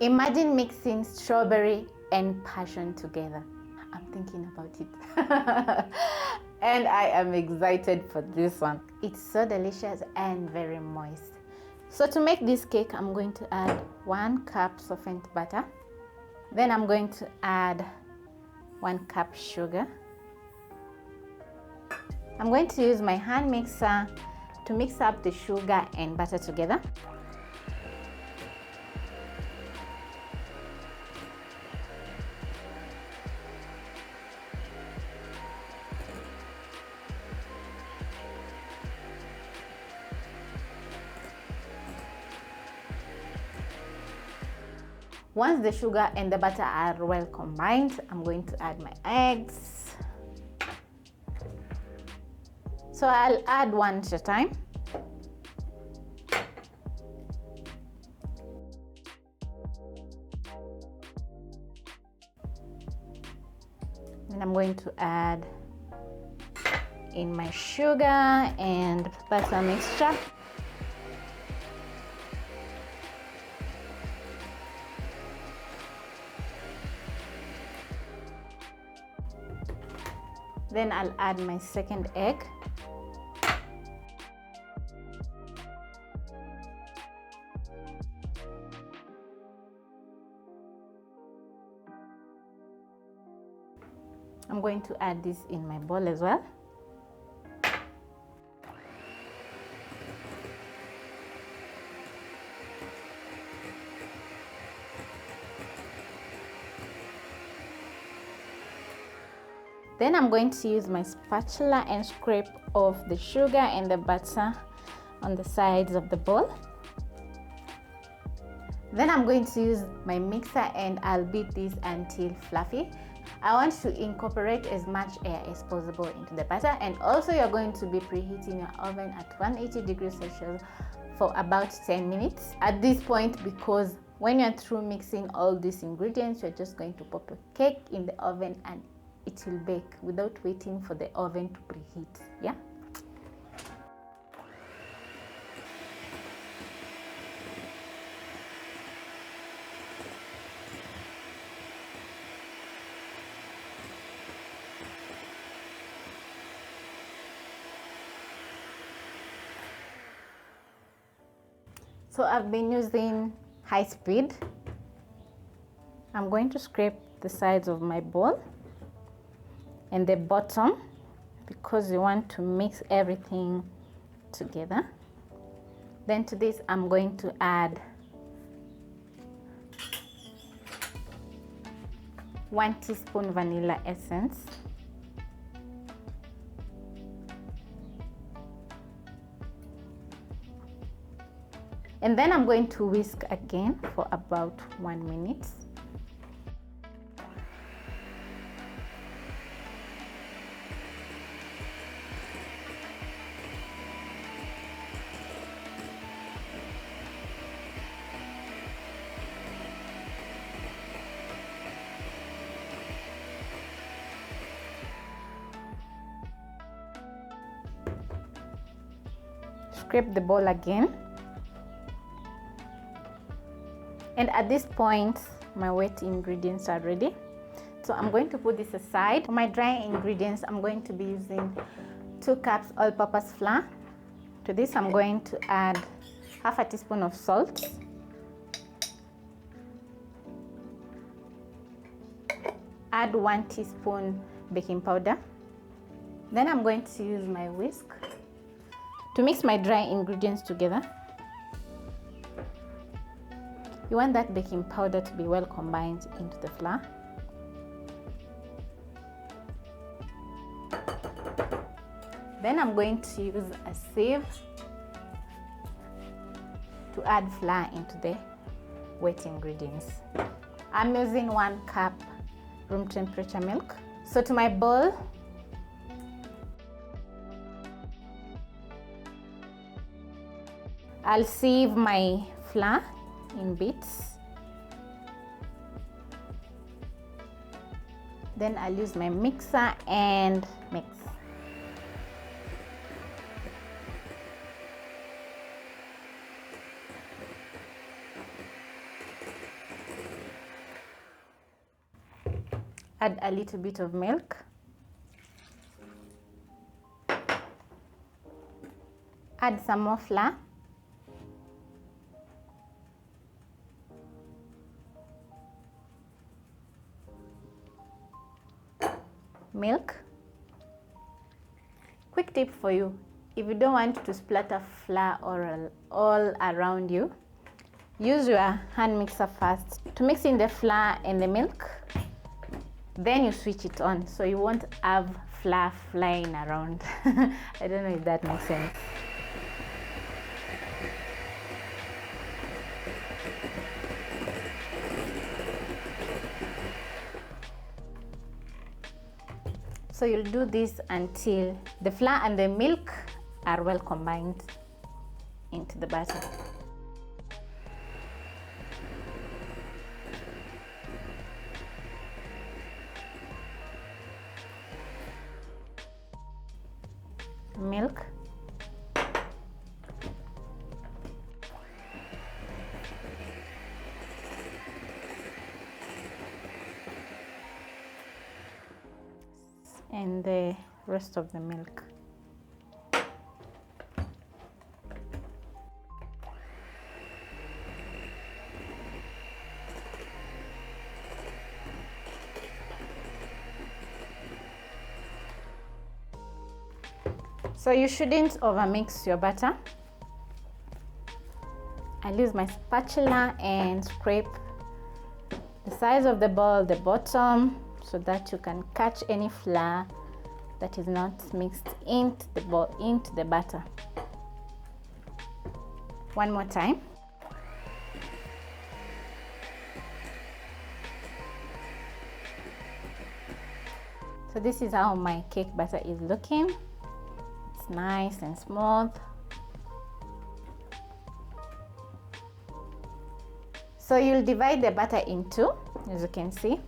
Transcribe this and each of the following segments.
Imagine mixing strawberry and passion together. I'm thinking about it. And I am excited for this one. It's so delicious and very moist. So to make this cake, I'm going to add 1 cup softened butter. Then I'm going to add 1 cup sugar. I'm going to use my hand mixer to mix up the sugar and butter together. Once the sugar and the butter are well combined, I'm going to add my eggs. So I'll add one at a time. And I'm going to add in my sugar and butter mixture. Then I'll add my second egg. I'm going to add this in my bowl as well. Then I'm going to use my spatula and scrape off the sugar and the butter on the sides of the bowl. Then I'm going to use my mixer and I'll beat this until fluffy. I want to incorporate as much air as possible into the batter, and also you're going to be preheating your oven at 180 degrees Celsius for about 10 minutes. At this point, because when you're through mixing all these ingredients, you're just going to pop a cake in the oven and it will bake without waiting for the oven to preheat. Yeah. So I've been using high speed. I'm going to scrape the sides of my bowl and the bottom because you want to mix everything together. Then to this I'm going to add 1 teaspoon vanilla essence. And then I'm going to whisk again for about 1 minute. Scrape the bowl again. And at this point, my wet ingredients are ready. So I'm going to put this aside. For my dry ingredients, I'm going to be using 2 cups all-purpose flour. To this, I'm going to add half a teaspoon of salt. Add 1 teaspoon baking powder. Then I'm going to use my whisk to mix my dry ingredients together. You want that baking powder to be well combined into the flour. Then I'm going to use a sieve to add flour into the wet ingredients. I'm using 1 cup room temperature milk. So to my bowl, I'll sieve my flour in bits. Then I'll use my mixer and mix. Add a little bit of milk. Add some more flour. Milk. Quick tip for you, if you don't want to splatter flour all around you, use your hand mixer first to mix in the flour and the milk, then you switch it on so you won't have flour flying around. I don't know if that makes sense. So you'll do this until the flour and the milk are well combined into the batter. Milk. And the rest of the milk. So you shouldn't overmix your batter. I'll use my spatula and scrape the sides of the ball, the bottom, so that you can catch any flour that is not mixed into the ball, into the batter. One more time. So this is how my cake batter is looking. It's nice and smooth. So you'll divide the batter in two, as you can see.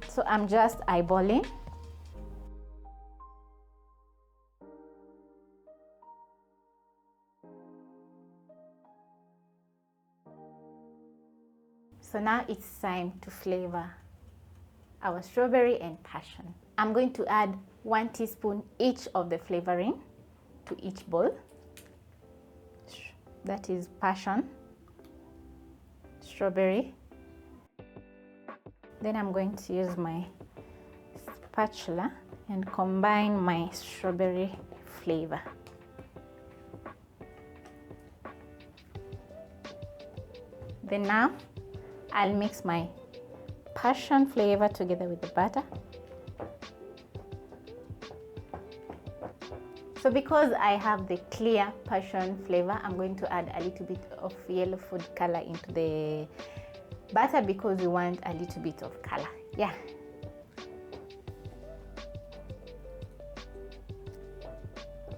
So I'm just eyeballing. So now it's time to flavor our strawberry and passion. I'm going to add 1 teaspoon each of the flavoring to each bowl. That is passion, strawberry. Then I'm going to use my spatula and combine my strawberry flavor. Then now I'll mix my passion flavor together with the batter. So because I have the clear passion flavor, I'm going to add a little bit of yellow food color into the batter because we want a little bit of color. Yeah.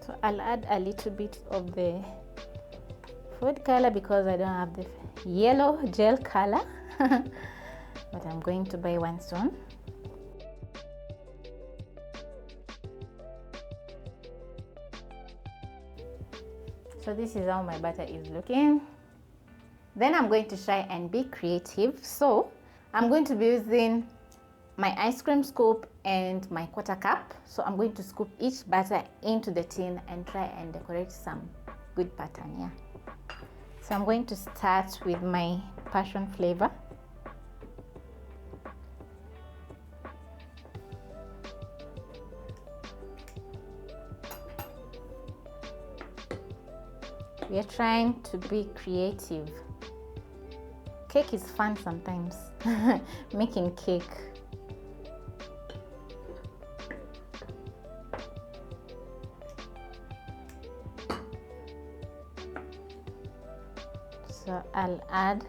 So I'll add a little bit of the food color because I don't have the yellow gel color. But I'm going to buy one soon. So this is how my batter is looking. Then I'm going to try and be creative. So I'm going to be using my ice cream scoop and my quarter cup. So I'm going to scoop each batter into the tin and try and decorate some good pattern. Yeah. So I'm going to start with my passion flavor. We are trying to be creative. Cake is fun sometimes. Making cake. So I'll add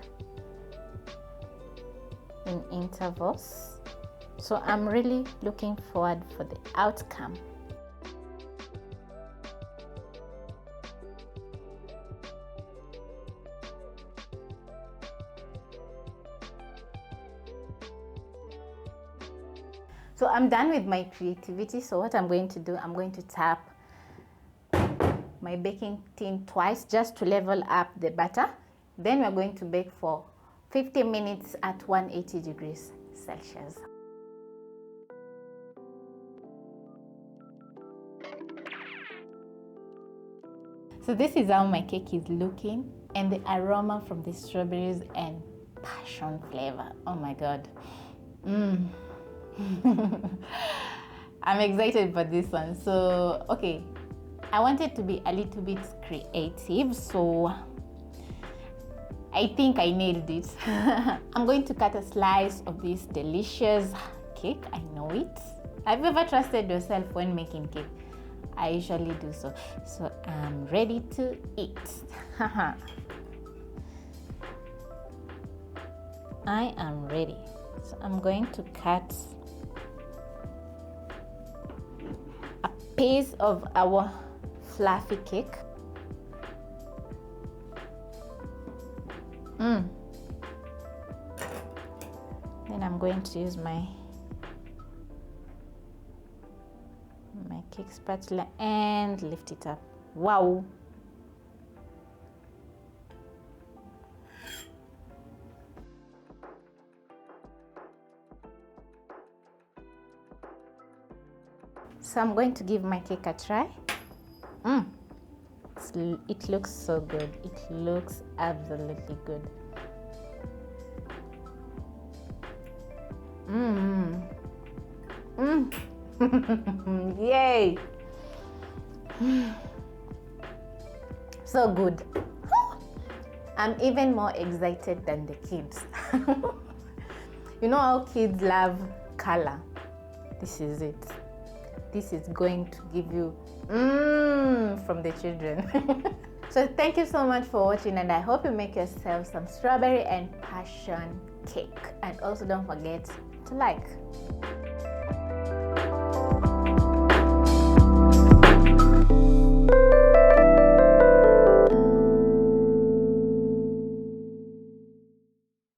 in intervals. So I'm really looking forward for the outcome. So I'm done with my creativity. So what I'm going to do, I'm going to tap my baking tin twice just to level up the batter. Then we're going to bake for 50 minutes at 180 degrees. Celsius. So this is how my cake is looking, and the aroma from the strawberries and passion flavor. Oh my god. I'm excited for this one. So okay, I wanted to be a little bit creative, so I think I nailed it. I'm going to cut a slice of this delicious cake. I know it. Have you ever trusted yourself when making cake? I usually do so. So I'm ready to eat. I am ready. So I'm going to cut a piece of our fluffy cake. Then I'm going to use my cake spatula and lift it up. Wow! So I'm going to give my cake a try. It looks so good. It looks absolutely good. Yay! So good. I'm even more excited than the kids. You know how kids love color? This is it. This is going to give you from the children. So thank you so much for watching, and I hope you make yourself some strawberry and passion cake. And also don't forget to like.